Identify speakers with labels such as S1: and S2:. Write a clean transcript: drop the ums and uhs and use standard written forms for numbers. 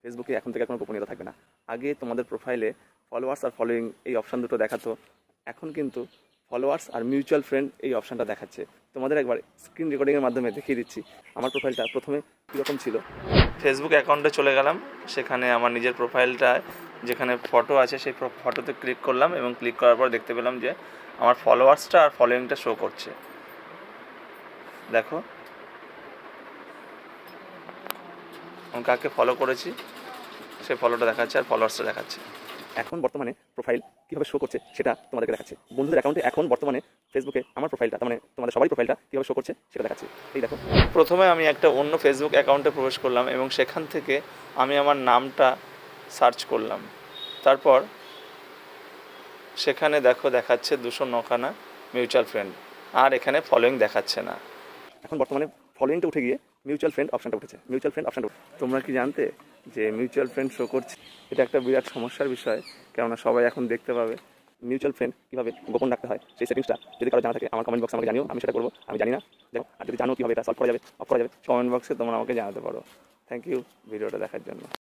S1: ফেসবুকে এখন থেকে কোনো গোপনীয়তা থাকবে না। আগে তোমাদের প্রোফাইলে ফলোয়ার্স আর ফলোয়িং এই অপশান দুটো দেখাতো, এখন কিন্তু ফলোয়ার্স আর মিউচুয়াল ফ্রেন্ড এই অপশানটা দেখাচ্ছে। তোমাদের একবার স্ক্রিন রেকর্ডিংয়ের মাধ্যমে দেখিয়ে দিচ্ছি আমার প্রোফাইলটা প্রথমে কীরকম ছিল। ফেসবুক অ্যাকাউন্টে চলে গেলাম, সেখানে আমার নিজের প্রোফাইলটা যেখানে ফটো আছে সেই ফটোতে ক্লিক করলাম এবং ক্লিক করার পর দেখতে পেলাম যে আমার ফলোয়ার্সটা আর ফলোয়িংটা শো করছে। দেখো আমি কাকে ফলো করেছি সেই ফলোটা দেখাচ্ছে আর ফলোয়ার্সটা দেখাচ্ছে। এখন বর্তমানে প্রোফাইল কীভাবে শো করছে সেটা তোমাদেরকে দেখাচ্ছে। বন্ধুদের অ্যাকাউন্টে এখন বর্তমানে ফেসবুকে আমার প্রোফাইলটা, তার মানে তোমাদের সবাই প্রোফাইলটা কীভাবে শো করছে সেটা দেখাচ্ছে। এই দেখো, প্রথমে আমি একটা অন্য ফেসবুক অ্যাকাউন্টে প্রবেশ করলাম এবং সেখান থেকে আমি আমার নামটা সার্চ করলাম। তারপর সেখানে দেখো দেখাচ্ছে 209খানা মিউচুয়াল ফ্রেন্ড, আর এখানে ফলোয়িং দেখাচ্ছে না। এখন বর্তমানে ফলোয়িংটা উঠে গিয়ে মিউচুয়াল ফ্রেন্ড অপশানটা উঠেছে। মিউচুয়াল ফ্রেন্ড অপশানটা তোমরা কি জানতে যে মিউচুয়াল ফ্রেন্ড শো করছে? এটা একটা বিরাট সমস্যার বিষয়, কেননা সবাই এখন দেখতে পাবে মিউচুয়াল ফ্রেন্ড কীভাবে গোপন রাখতে হয়। সেই সেটিংসটা যদি কারো জানা থাকে আমার কমেন্ট বক্সে আমাকে জানিও, আমি সেটা করবো। আমি জানি না, দেখো, আর যদি জানো কীভাবে এটা সলভ করা যাবে, অফ করা যাবে, কমেন্ট বক্সে তোমরা আমাকে জানাতে পারো। থ্যাংক ইউ ভিডিওটা দেখার জন্য।